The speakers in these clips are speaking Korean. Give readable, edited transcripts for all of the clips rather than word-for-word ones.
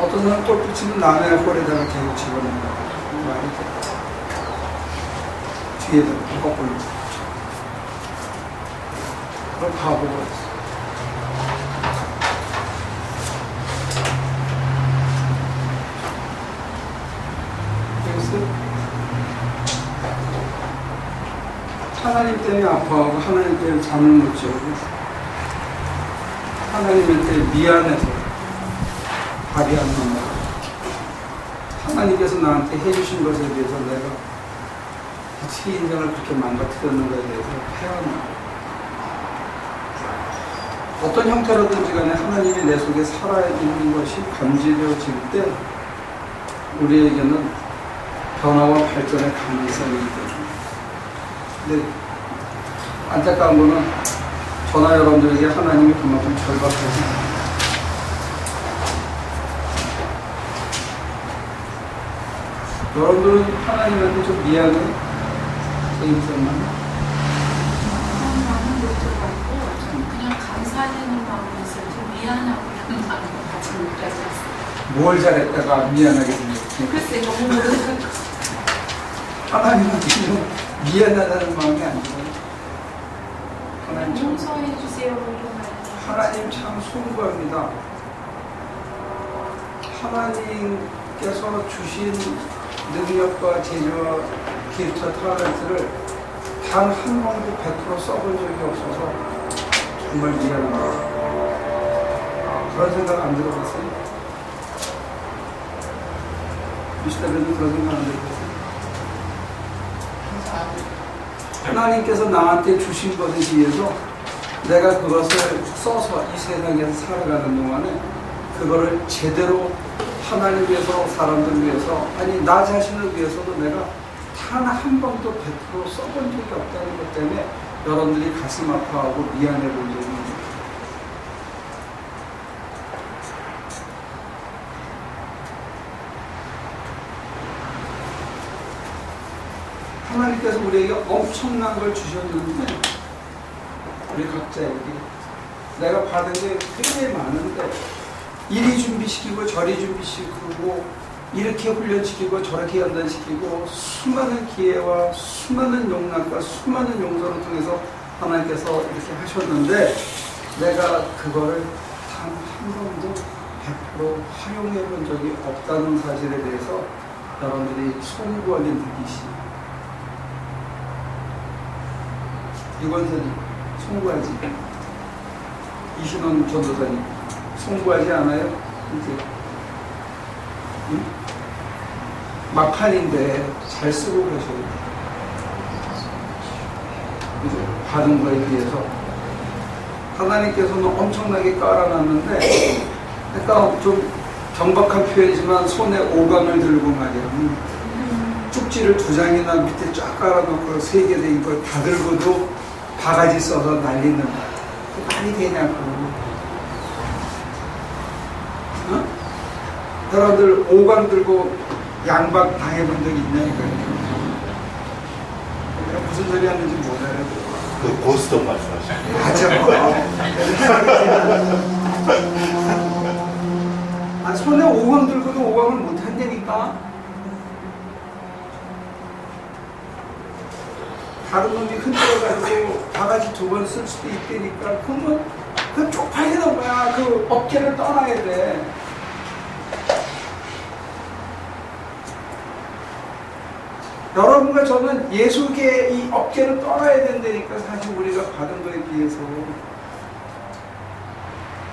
어떤 사람 골프 치면 남의 홀에다가 계속 집어넣는 거야. 말이 돼. 뒤에다 거꾸로. 그럼 바보가 있어. 하나님 때문에 아파하고 하나님 때문에 잠을 못 자고 하나님한테 미안해서 답이 안 나와. 하나님께서 나한테 해주신 것에 대해서 내가 어떻게 인생을 그렇게 망가뜨렸는가에 대해서 회한나. 어떤 형태로든지 간에 하나님이 내 속에 살아있는 것이 감지되어질 때 우리에게는 변화와 발전의 가능성이 있거든요. 근데 안타까운 거는 저나 여러분들에게 하나님이 그만큼 절박하지 않아요. 여러분들은 하나님한테 좀 미안해? 제 인생만? 그냥 감사하는 마음이 있어요. 좀 미안하고 이런 마음을 같이 못 가졌어요. 뭘 잘했다가 미안하게 생겼지? 글쎄 너무 모르겠어요. 하나님한테 좀 미안하다는 마음이 안 들어요. 하나님 참, 용서해 주세요. 이런 말. 하나님 참 숭고합니다. 하나님께서 주신 능력과 재주와 기프트와 탤런트를 단 한 번도 100% 써본 적이 없어서 정말 미안합니다. 그런 생각 안 들어봤어요? 미스터리는 그런 생각 안 들어봤어요? 하나님께서 나한테 주신 것에 비해서 내가 그것을 써서 이 세상에서 살아가는 동안에 그거를 제대로 하나님 위해서, 사람들 위해서, 아니 나 자신을 위해서도 내가 단 한 번도 100% 써본 적이 없다는 것 때문에 여러분들이 가슴 아파하고 미안해 본 적이 있어요. 하나님께서 우리에게 엄청난 걸 주셨는데 우리 각자에게 내가 받은 게 굉장히 많은데 이리 준비시키고 저리 준비시키고 이렇게 훈련시키고 저렇게 연단시키고 수많은 기회와 수많은 용납과 수많은 용서를 통해서 하나님께서 이렇게 하셨는데 내가 그거를 단 한 번도 100% 활용해 본 적이 없다는 사실에 대해서 여러분들이 송구하게 느끼시죠. 이권사님 송구하지? 이신원 전도사님 송구하지 않아요? 이제 응? 막판인데 잘 쓰고 가셔야 돼요. 그죠? 받은 거에 비해서 하나님께서는 엄청나게 깔아놨는데 그러니까 좀 경박한 표현이지만 손에 오감을 들고 말이야. 쪽지를 2장이나 밑에 쫙 깔아놓고 3개 된 걸 다 들고도 바가지 써서 날리는 말이 되냐고. 어? 여러분들 오감 들고 양박 당해본 적 있냐니까요. 내가 무슨 소리 하는지 못 알아요. 그 고스톱 말씀하시는 맞아. 아, 손에 오감 들고도 오감을 못 한다니까. 다른 놈이 흔들어가지고 바가지 2번 쓸 수도 있다니까. 그러면 그 쪽팔리는 거야. 그 업계를 떠나야 돼. 여러분과 저는 예수계의 이 업계를 떠나야 된다니까. 사실 우리가 받은 거에 비해서.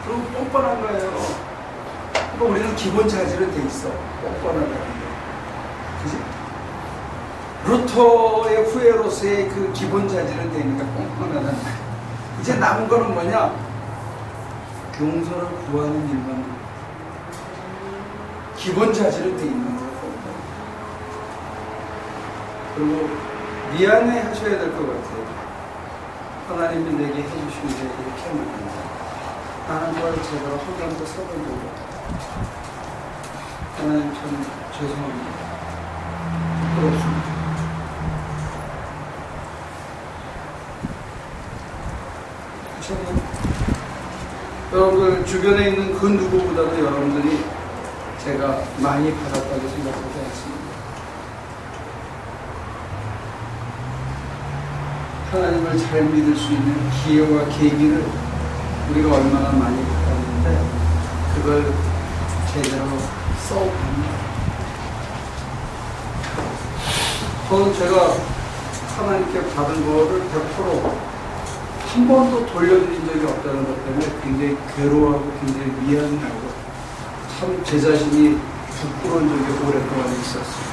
그리고 뻔뻔한 거예요. 그러니까 우리는 기본 자질은 돼 있어. 뻔뻔하다는 게. 그지? 루터의 후예로서의 그 기본 자질은 되니까 뻔뻔하다는 거. 이제 남은 거는 뭐냐? 용서를 구하는 일만. 기본 자질은 돼 있는 거예요. 그리고 미안해 하셔야 될 것 같아요. 하나님이 내게 해주신 게 이렇게 말합니다. 나는 뭘 제가 한 번도 써본 적이 없다. 하나님 참 죄송합니다. 부끄럽습니다. 저는 여러분들 주변에 있는 그 누구보다도 여러분들이 제가 많이 받았다고 생각하지 않습니다. 하나님을 잘 믿을 수 있는 기회와 계기를 우리가 얼마나 많이 받았는데 그걸 제대로 써옵니다. 저는 제가 하나님께 받은 거를 100%한 번도 돌려드린 적이 없다는 것 때문에 굉장히 괴로워하고 굉장히 미안하고 참 제 자신이 부끄러운 적이 오랫동안 있었어요.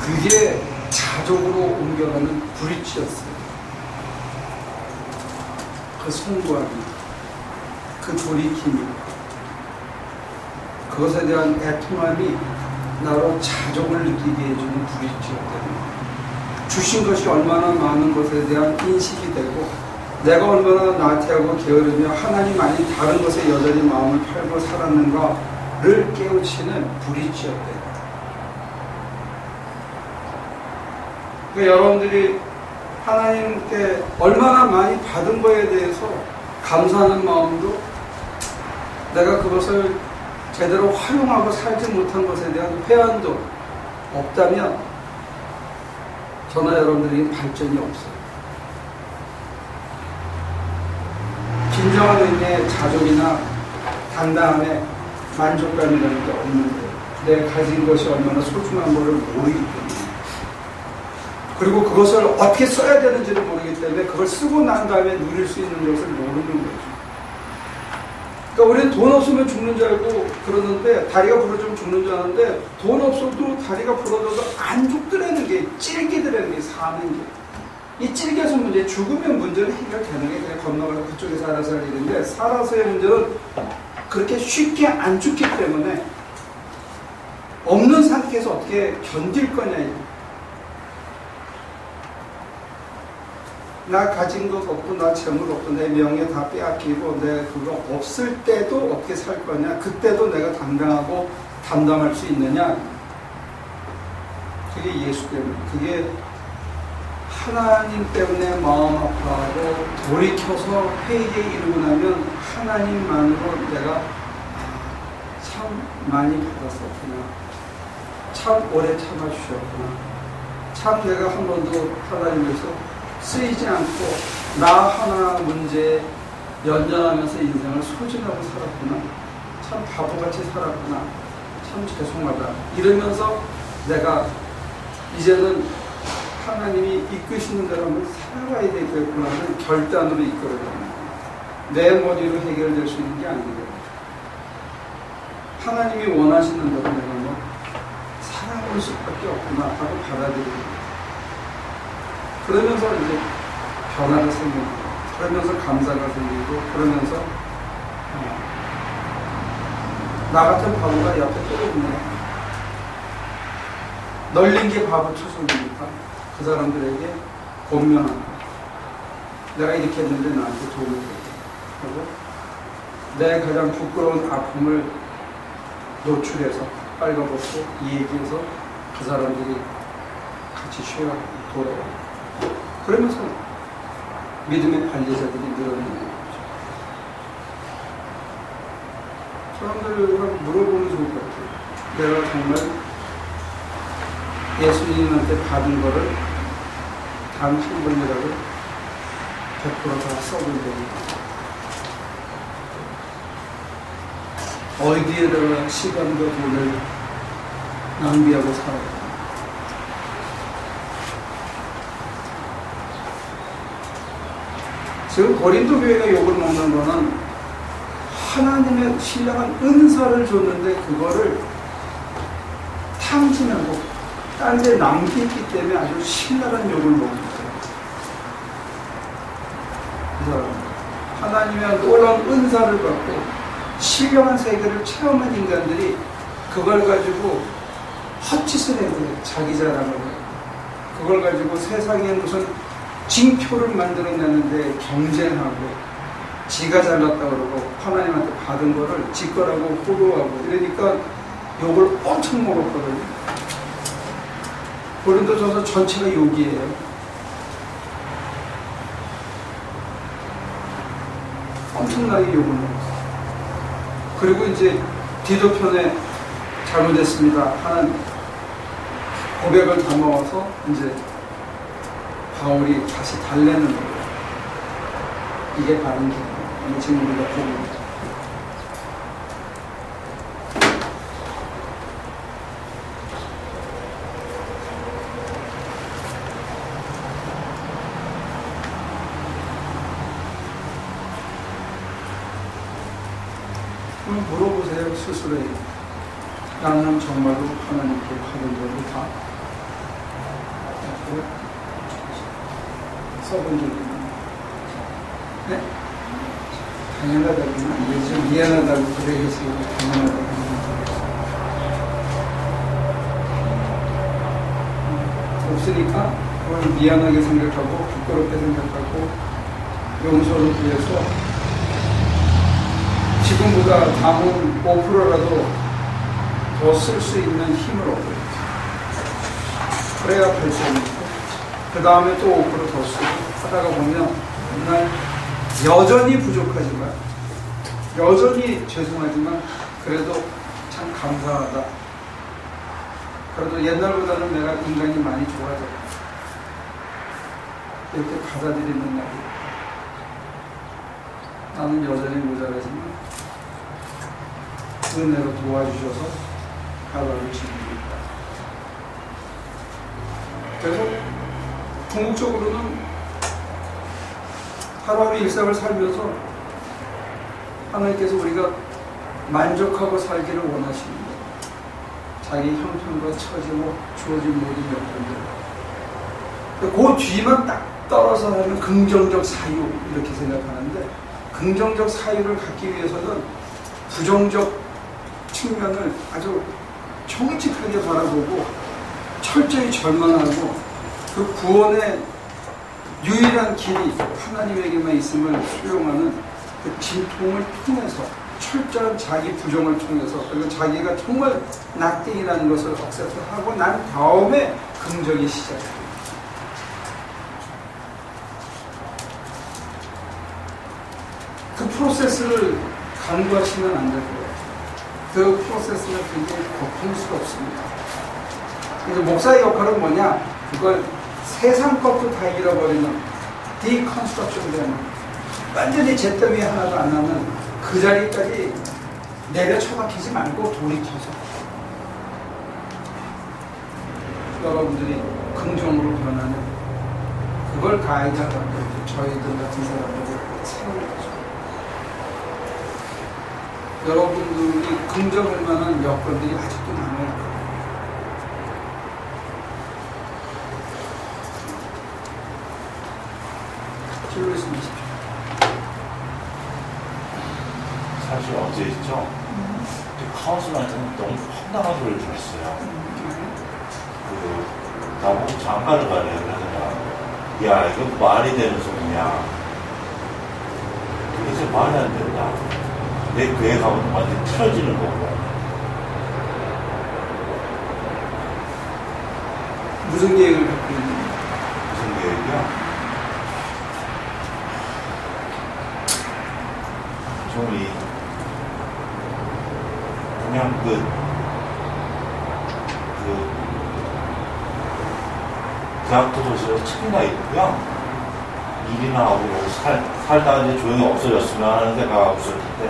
그게 자족으로 옮겨가는 브릿지였어요. 그 송구함이, 그 돌이킴이, 그것에 대한 애통함이 나로 자족을 느끼게 해주는 브릿지였거든요. 주신 것이 얼마나 많은 것에 대한 인식이 되고 내가 얼마나 나태하고 게으르며 하나님 아닌 다른 것에 여전히 마음을 팔고 살았는가를 깨우치는 브릿지였대요. 그러니까 여러분들이 하나님께 얼마나 많이 받은 거에 대해서 감사하는 마음도 내가 그것을 제대로 활용하고 살지 못한 것에 대한 회한도 없다면 저나 여러분들에게 발전이 없어요. 진정한 의미의 자족이나 당당함에 만족감이라는 게 없는데 내가 가진 것이 얼마나 소중한 것을 모르기 때문에 그리고 그것을 어떻게 써야 되는지를 모르기 때문에 그걸 쓰고 난 다음에 누릴 수 있는 것을 모르는 거죠. 그러니까 우리는 돈 없으면 죽는 줄 알고 그러는데 다리가 부러지면 죽는 줄 아는데 돈 없어도 다리가 부러져도 안 죽더라는 게 찔기더라는 게 사는 게 이 찔겨서 문제 죽으면 문제는 해결되는 게 그냥 건너가서 그쪽에서 알아서 할 일인데 살아서의 문제는 그렇게 쉽게 안 죽기 때문에 없는 상태에서 어떻게 견딜 거냐 나 가진 것 없고 나 재물 없고 내 명예 다 빼앗기고 내 그거 없을 때도 어떻게 살 거냐 그때도 내가 당당하고 담당할 수 있느냐 그게 예수 때문에 그게 하나님 때문에 마음 아파하고 돌이켜서 회개에 이르고 나면 하나님만으로 내가 참 많이 받았었구나 참 오래 참아주셨구나 참 내가 한 번도 하나님께서 쓰이지 않고 나 하나 문제에 연연하면서 인생을 소진하고 살았구나 참 바보같이 살았구나 참 죄송하다 이러면서 내가 이제는 하나님이 이끄시는 대로 한번 살아가야 되겠구나 하는 결단으로 이끌어갑니다. 내 머리로 해결될 수 있는 게 아니거든요. 하나님이 원하시는 대로 내가 뭐 살아갈 수밖에 없구나 하고 받아들입니다. 그러면서 이제 변화가 생기고 그러면서 감사가 생기고 그러면서 나 같은 바보가 옆에 또 있네. 널린 게 바보 추석이니까 그 사람들에게 권면하고 내가 이렇게 했는데 나한테 도움이 되게 하고 내 가장 부끄러운 아픔을 노출해서 빨가벗고 얘기해서 그 사람들이 같이 쉬어가고 돌아가고 그러면서 믿음의 관리자들이 늘어나는 거죠. 사람들과 물어보면 좋을 것 같아요. 내가 정말 예수님한테 받은 거를 단 한 번이라도 100%다 써본 적이 어디에다가 시간과 돈을 낭비하고 살아요. 지금 고린도 교회가 욕을 먹는 거는 하나님의 신령한 은사를 줬는데 그거를 탕진하고 딴 데 남기기 때문에 아주 신랄한 욕을 먹는 거예요. 그래서 하나님의 놀라운 은사를 받고 신령한 세계를 체험한 인간들이 그걸 가지고 헛짓을 해요. 자기 자랑을 해요. 그걸 가지고 세상에 무슨 징표를 만들어내는데 경쟁하고 지가 잘났다고 그러고 하나님한테 받은 거를 지 거라고 호도하고 이러니까 욕을 엄청 먹었거든요. 고린도전서 전체가 욕이에요. 엄청나게 욕을 먹었어요. 그리고 이제 디도편에 잘못했습니다 하는 고백을 담아와서 이제 바울이 다시 달래는 거예요. 이게 바른 길이에요. 지금 우리가 보고 있죠. 물어보세요 스스로에게. 나는 정말로 하나님께 받은 적이 다 써본 적이 있나? 네? 당연하다고는 아니죠. 미안하다고 그래야겠어요. 당연하다고 없으니까 그걸 미안하게 생각하고 부끄럽게 생각하고 용서를 구해서 지금보다 다음 5%라도 더 쓸 수 있는 힘을 얻어야죠. 그래야 발전이고, 그 다음에 또 5% 더 쓰고 하다가 보면 정말 여전히 부족하지만, 여전히 죄송하지만, 그래도 참 감사하다. 그래도 옛날보다는 내가 인간이 많이 좋아졌다. 이렇게 받아들이는 날이. 나는 여전히 모자라지만, 은혜로 도와주셔서 하루하루 지키고 있다. 그래서 궁극적으로는 하루하루 일상을 살면서 하나님께서 우리가 만족하고 살기를 원하십니다. 자기 형편과 처지와 주어진 모든 여건들. 그 뒤만 딱 떨어서 하면 긍정적 사유 이렇게 생각하는데, 긍정적 사유를 갖기 위해서는 부정적 측면을 아주 정직하게 바라보고 철저히 절망하고 그 구원의 유일한 길이 하나님에게만 있음을 수용하는 그 진통을 통해서 철저한 자기 부정을 통해서 그리고 자기가 정말 낙띵이라는 것을 억셉트하고 난 다음에 긍정이 시작돼요. 그 프로세스를 간과하시면 안 될 거예요. 그 프로세스가 굉장히 고통스럽습니다. 그래서 목사의 역할은 뭐냐? 그걸 세상 것도 다 잃어버리는 디컨스트럭션 되는, 완전히 잿더미 하나도 안 나는 그 자리까지 내려 처박히지 말고 돌이켜서 여러분들이 긍정으로 변하는 그걸 가이드하라고 저희들 같은 사람들을 세우는 거죠. 여러분들이 긍정할 만한 여건들이 아직도 남아있거든요. 줄 말씀하십시오. 사실 어제 있죠? 카운슬한테는 너무 황당한 소리를 들었어요. 나보고 장가를 가래. 그래서 야, 이거 말이 되는 소리냐. 이제 말이 안 된다. 내 교회 가면 완전 틀어지는 거고. 무슨 계획을 갖고 있는지. 무슨 계획이야? 좀 그냥 대학도 도시에서 책이나 있고요. 일이나 하고 살다가 이제 조용히 없어졌으면 하는 생각하고 있을 텐데,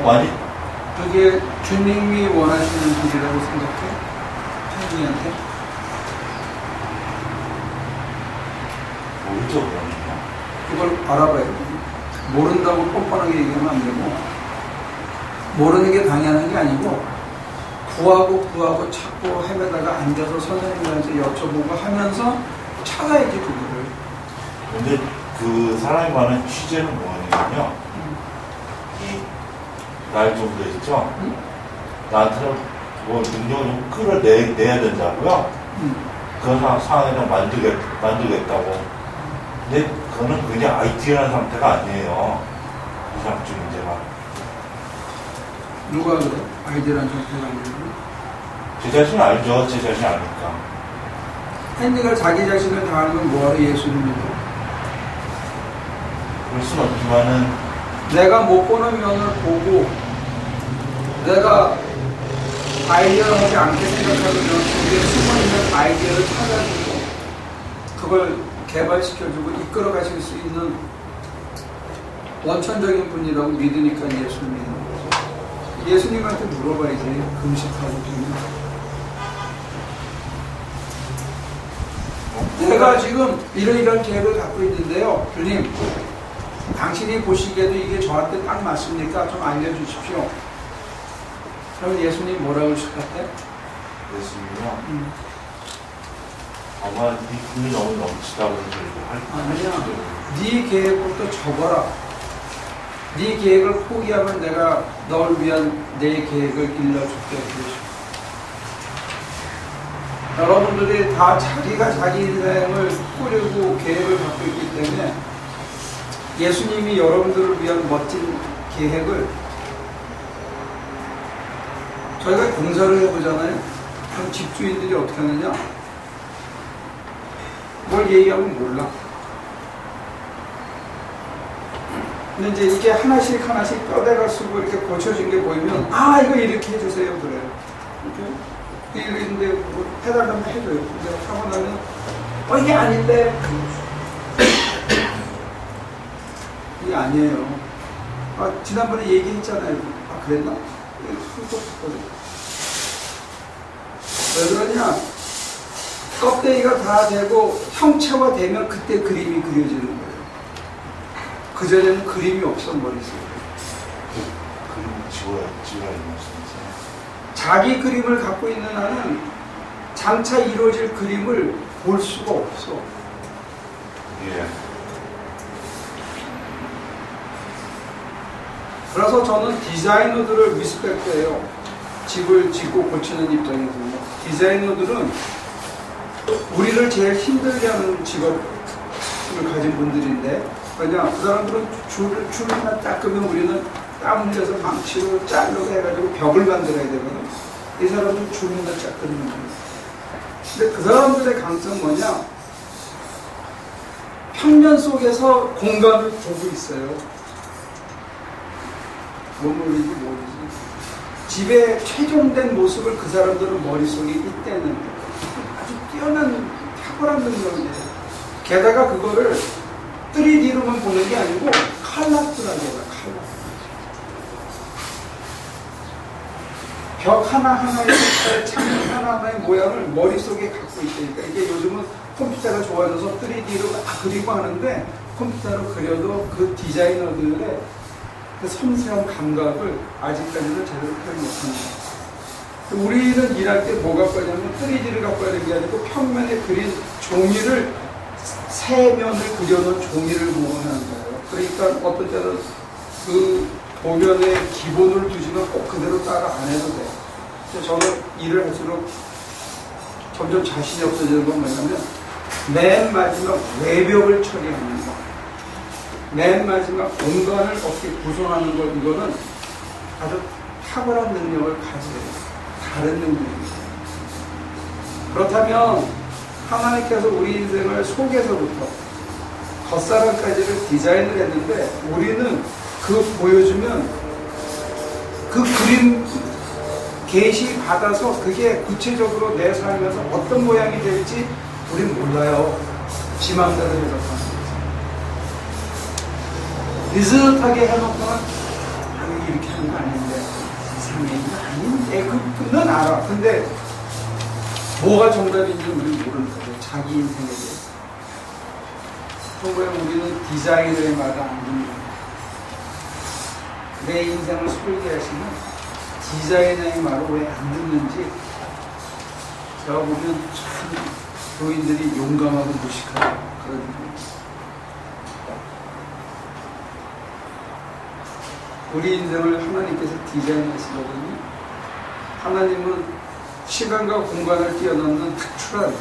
많이. 그게 주님이 원하시는 일이라고 생각해? 팬이한테? 모르죠, 그러니까. 그걸 알아봐야 돼. 모른다고 뻔뻔하게 얘기하면 안 되고, 모르는 게 당연한 게 아니고, 구하고 찾고 헤매다가 앉아서 선생님한테 여쭤보고 하면서 찾아야지, 그거를. 근데 그 사람이 말하는 취재는 뭐냐면요. 날 정도 있죠? 나한테는 뭐 능력을 좀 끌어내야 된다고요? 그런 상황에는 만들겠다고. 근데 그거는 굉장히 아이디어한 상태가 아니에요. 이상적 문제가. 누가 그래? 아이디어란 상태가 아니고. 제 자신이 알죠. 제 자신이 아니까. 헨리가 자기 자신을 다 알면 뭐하러 예수를 믿어? 그럴 순 없지만은 내가 못 보는 면을 보고 내가 아이디어하지 않게 생각하면 거기에 숨어있는 아이디어를 찾아주고 그걸 개발시켜주고 이끌어 가실 수 있는 원천적인 분이라고 믿으니까 예수님 믿는 거죠. 예수님한테 물어봐야지 금식하고 있는. 제가 지금 이런 계획을 갖고 있는데요. 주님, 당신이 보시기에도 이게 저한테 딱 맞습니까? 좀 알려주십시오. 그럼 예수님 뭐라고 하실 것 같아요? 예수님이요? 아마 네 꿈이 너무 넘치다고 아니야. 네 계획부터 적어라. 네 계획을 포기하면 내가 널 위한 내 계획을 일러줄게. 여러분들이 다 자기가 자기 인생을 꾸리고 계획을 갖고 있기 때문에 예수님이 여러분들을 위한 멋진 계획을 저희가 공사를 해보잖아요. 그럼 집주인들이 어떻게 하느냐? 뭘 얘기하면 몰라. 근데 이제 이게 하나씩 뼈대가 쓰고 이렇게 고쳐진 게 보이면 아 이거 이렇게 해주세요 그래요. 이렇게 이랬는데 뭐 해달라면 해줘요. 근데 하고 나면 이게 아닌데 이게 아니에요. 지난번에 얘기했잖아요. 그랬나? 왜 그러냐? 껍데기가 다 되고 형체화 되면 그때 그림이 그려지는 거예요. 그전에는 그림이 없어 머릿속에. 그림 지워야 말씀이세요? 자기 그림을 갖고 있는 한은 장차 이루어질 그림을 볼 수가 없어. 예. 그래서 저는 디자이너들을 리스펙트해요. 집을 짓고 고치는 입장에서는. 디자이너들은 우리를 제일 힘들게 하는 직업을 가진 분들인데, 왜냐, 그 사람들은 줄을 하나 닦으면 우리는 땀 흘려서 망치로 자르고 해가지고 벽을 만들어야 되거든. 이 사람은 줄을 하나 닦는 거예요. 근데 그 사람들의 강점은 뭐냐? 평면 속에서 공간을 보고 있어요. 뭔 말인지 모르지. 집의 최종된 모습을 그 사람들은 머릿속에 있다는 아주 뛰어난 탁월한 능력이에요. 게다가 그거를 3D로만 보는 게 아니고 컬러풀하게 해요. 벽 하나하나의 색깔, 창문 하나하나의 모양을 머릿속에 갖고 있다니까. 이게 요즘은 컴퓨터가 좋아져서 3D로 그리고 하는데 컴퓨터로 그려도 그 디자이너들의 그 섬세한 감각을 아직까지는 제대로 표현 못합니다. 우리는 일할 때 뭐 갖고 하냐면 3D를 갖고 하는 게 아니고 평면에 그린 종이를 세 면을 그려놓은 종이를 모으는 거예요. 그러니까 어떤 때는 그 도면의 기본을 두시면 꼭 그대로 따라 안 해도 돼요. 저는 일을 할수록 점점 자신이 없어지는 건 뭐냐면 맨 마지막 외벽을 처리하는 거. 맨 마지막 공간을 어떻게 구성하는 것, 이거는 아주 탁월한 능력을 가져요. 다른 능력입니다. 그렇다면 하나님께서 우리 인생을 속에서부터 겉사람까지를 디자인을 했는데 우리는 그 보여주면 그 그림 계시 받아서 그게 구체적으로 내 삶에서 어떤 모양이 될지 우린 몰라요. 지 마음대로 해석하는 거죠. 비슷하게 해놓고는 이렇게 하는 거 아닌데 이상해 아닌데 그는 알아. 근데 뭐가 정답인지 우리는 모르는 거죠. 자기 인생에 대해서. 그럼 우리는 디자이너의 말을 안 듣는 내 인생을 설계하시는 디자이너의 말을 왜 안 듣는지 제가 보면 참 교인들이 용감하고 무식하고 그런 일입니다. 우리 인생을 하나님께서 디자인하시거든요. 하나님은 시간과 공간을 뛰어넘는 특출한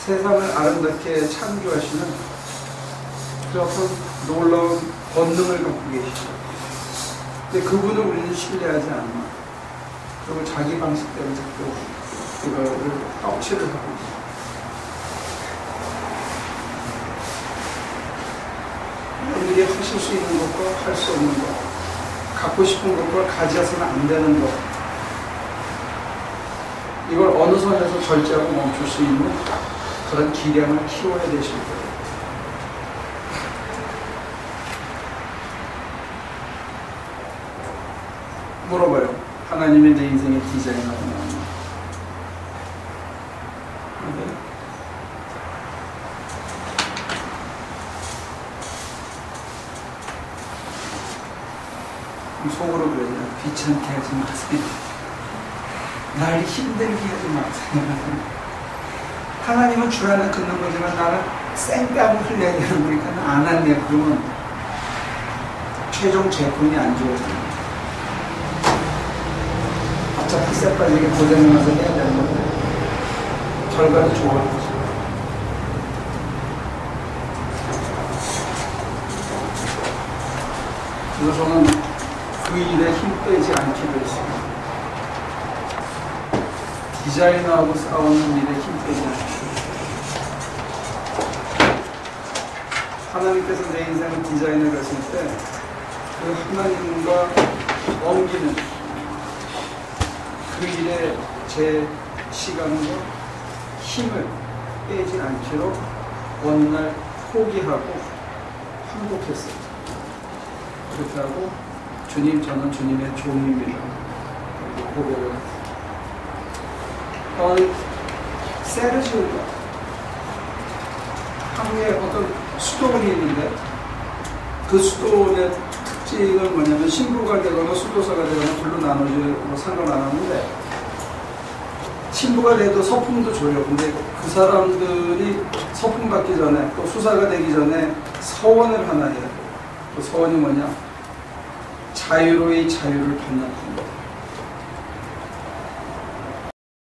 세상을 아름답게 창조하시는 그 어떤 놀라운 권능을 갖고 계시죠. 근데 그분을 우리는 신뢰하지 않아. 그리고 자기 방식대로 자꾸 그거를 억지를 하고 있어요. 여러분들이 하실 수 있는 것과 할 수 없는 것, 갖고 싶은 걸 가져서는 안 되는 것. 이걸 어느 선에서 절제하고 멈출 수 있는 그런 기량을 키워야 되실 거예요. 물어봐요. 하나님의 내 인생의 디자인하고 나오는. 속으로 그래요. 귀찮게 하지 마세요. 날 힘들게 하지 마세요. 하나님은 줄 안에 긋는 거지만 나는 쌩땀을 흘려야 되는 거니까 안 할래. 그러면 최종 제품이 안 좋아져요. 어차피 쎄빠지게 고생하면서 해야 되는 건데 결과도 좋아할 거죠. 그래서 저는 그 일에 힘 빼지 않기로 했습니다. 디자이너하고 싸우는 일에 힘 빼지 않기로. 하나님께서 내 인생을 디자인해 가실 때 그 하나님과 옮기는 그 일에 제 시간과 힘을 빼지 않기로 어느 날 포기하고 항복했어요. 그렇게 하고 주님, 저는 주님의 종입니다. 고백을. 세르지오가 한국에 어떤 수도원이 있는데 그 수도원의 특징은 뭐냐면 신부가 되거나 수도사가 되거나 둘로 나눠지고 상관 안 하는데 신부가 돼도 서품도 줘요. 근데 그 사람들이 서품 받기 전에 또 수사가 되기 전에 서원을 하나 해야 돼요. 그 서원이 뭐냐? 자유로이 자유를 반납합니다.